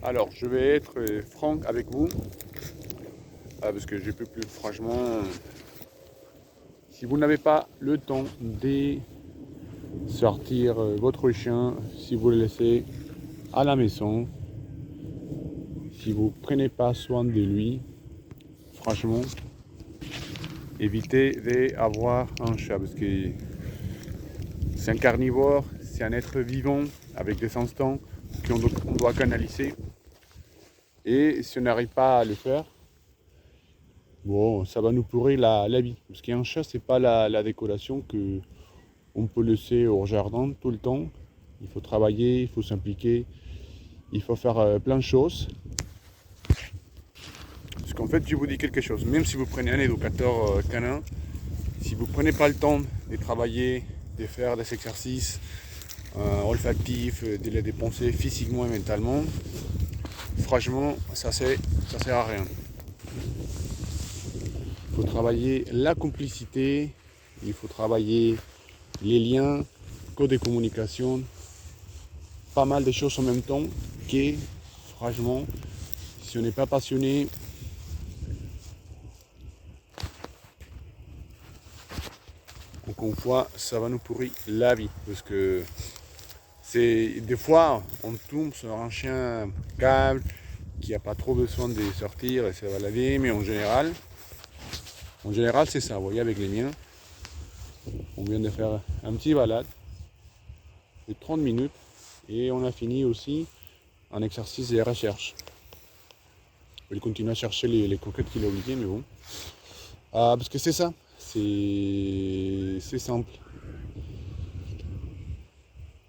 Alors, je vais être franc avec vous, parce que je peux plus, franchement, si vous n'avez pas le temps de sortir votre chien, si vous le laissez à la maison, si vous ne prenez pas soin de lui, franchement, évitez d'avoir un chat, parce que c'est un carnivore, c'est un être vivant, avec des instincts qu'on doit canaliser. Et si on n'arrive pas à le faire, bon, ça va nous pourrir la vie. Parce qu'un chat, c'est pas la décoration que on peut laisser au jardin tout le temps. Il faut travailler, il faut s'impliquer, il faut faire plein de choses. Parce qu'en fait, je vous dis quelque chose, même si vous prenez un éducateur canin, si vous ne prenez pas le temps de travailler, de faire des exercices olfactifs, de les dépenser physiquement et mentalement, franchement, ça sert à rien. Il faut travailler la complicité, il faut travailler les liens, code de communication, pas mal de choses en même temps que, franchement, si on n'est pas passionné, encore une fois, ça va nous pourrir la vie. Parce que des fois, on tombe sur un chien calme, qui n'a pas trop besoin de sortir et ça va laver, mais en général, c'est ça. Vous voyez, avec les miens, on vient de faire un petit balade de 30 minutes et on a fini aussi un exercice de recherche. Il continue à chercher les croquettes qu'il a oubliées, mais bon. Parce que c'est ça, c'est simple.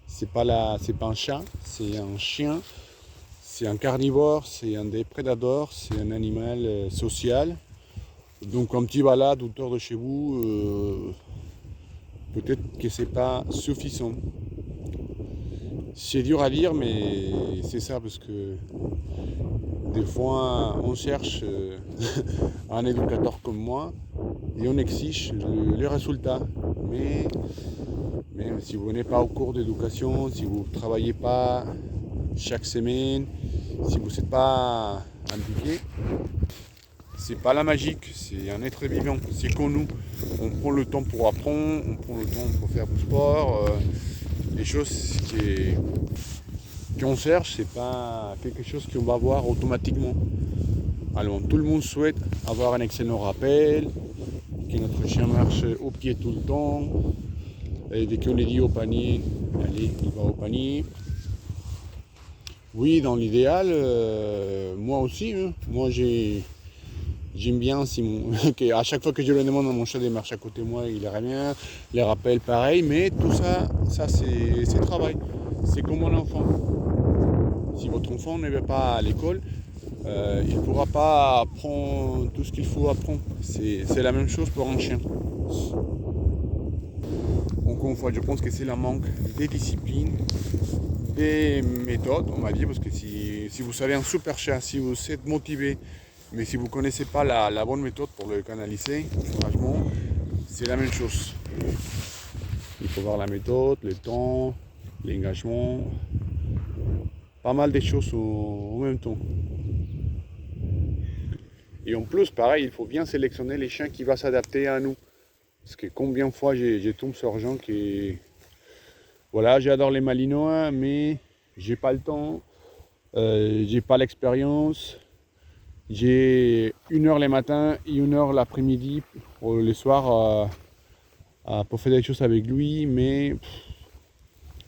C'est pas un chat, c'est un chien, c'est un carnivore, c'est un des prédateurs, c'est un animal social. Donc un petit balade autour de chez vous, peut-être que c'est pas suffisant. C'est dur à dire, mais c'est ça, parce que des fois on cherche un éducateur comme moi et on exige les résultats. Mais si vous venez pas au cours d'éducation, si vous ne travaillez pas chaque semaine, si vous n'êtes pas impliqué, c'est pas la magique, c'est un être vivant, c'est comme nous. On prend le temps pour apprendre, on prend le temps pour faire du sport, les choses qu'on cherche, c'est pas quelque chose qu'on va voir automatiquement. Alors tout le monde souhaite avoir un excellent rappel, que notre chien marche au pied tout le temps, et dès qu'on est dit au panier, allez, il va au panier. Oui, dans l'idéal, moi aussi, hein. Moi j'aime bien à chaque fois que je le demande à mon chat de marcher à côté de moi, il est rien, les rappels pareil, mais tout ça c'est travail. C'est comme un enfant. Si votre enfant ne va pas à l'école, il ne pourra pas apprendre tout ce qu'il faut apprendre. C'est la même chose pour un chien. Encore une fois, je pense que c'est le manque de discipline, des méthodes, on va dire, parce que si vous savez un super chien, si vous êtes motivé, mais si vous ne connaissez pas la bonne méthode pour le canaliser, franchement, c'est la même chose. Il faut voir la méthode, le temps, l'engagement, pas mal de choses en même temps. Et en plus, pareil, il faut bien sélectionner les chiens qui vont s'adapter à nous. Parce que combien de fois j'ai tombé sur gens qui... Voilà, j'adore les malinois, mais j'ai pas le temps, j'ai pas l'expérience. J'ai 1 heure le matin et 1 heure l'après-midi, le soir, pour faire des choses avec lui, mais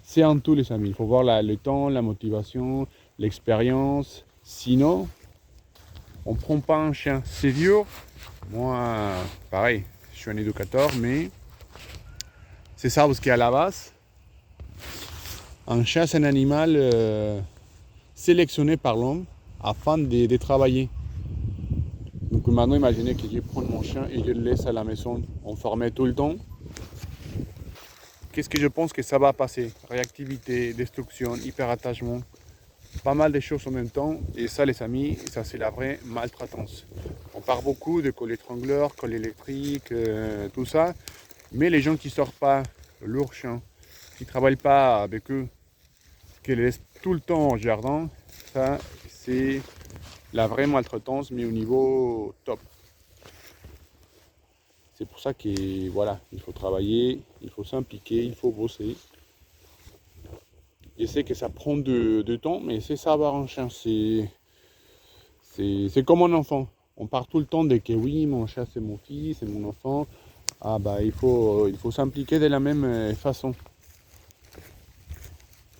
c'est en tout les amis. Il faut voir le temps, la motivation, l'expérience. Sinon, on ne prend pas un chien. C'est dur. Moi, pareil, je suis un éducateur, mais c'est ça, parce qu'à la base, un chien, c'est un animal sélectionné par l'homme afin de travailler. Donc maintenant, imaginez que je prends mon chien et je le laisse à la maison enfermé tout le temps. Qu'est-ce que je pense que ça va passer? Réactivité, destruction, hyperattachement, pas mal de choses en même temps. Et ça, les amis, ça c'est la vraie maltraitance. On parle beaucoup de colle étrangleur, colle électrique, tout ça. Mais les gens qui ne sortent pas leur chien, qui ne travaillent pas avec eux, qui les laissent tout le temps au jardin, ça c'est la vraie maltraitance, mais au niveau top. C'est pour ça que voilà, il faut travailler, il faut s'impliquer, il faut bosser. Je sais que ça prend de temps, mais c'est ça avoir un chien. C'est comme un enfant. On part tout le temps de que oui, mon chat c'est mon fils, c'est mon enfant. Ah bah il faut s'impliquer de la même façon.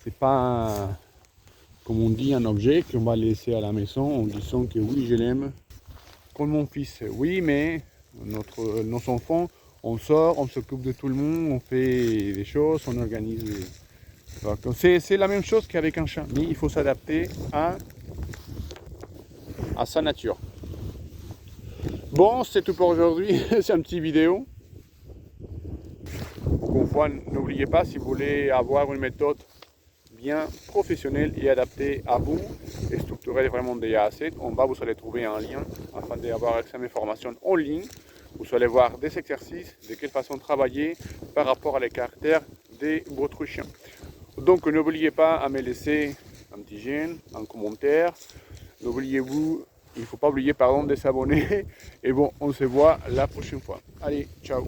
C'est pas, comme on dit, un objet qu'on va laisser à la maison en disant que oui, je l'aime comme mon fils. Oui, mais nos enfants, on sort, on s'occupe de tout le monde, on fait des choses, on organise. C'est la même chose qu'avec un chat, mais il faut s'adapter à sa nature. Bon, c'est tout pour aujourd'hui. C'est une petite vidéo. Encore une fois, n'oubliez pas, si vous voulez avoir une méthode bien professionnelle et adaptée à vous et structurée vraiment des A à Z, vous allez trouver un lien afin d'avoir accès à mes formations en ligne. Vous allez voir des exercices, de quelle façon travailler par rapport à les caractères de votre chien. Donc n'oubliez pas à me laisser un petit j'aime, un commentaire. Il ne faut pas oublier pardon, de s'abonner. Et bon, on se voit la prochaine fois. Allez, ciao.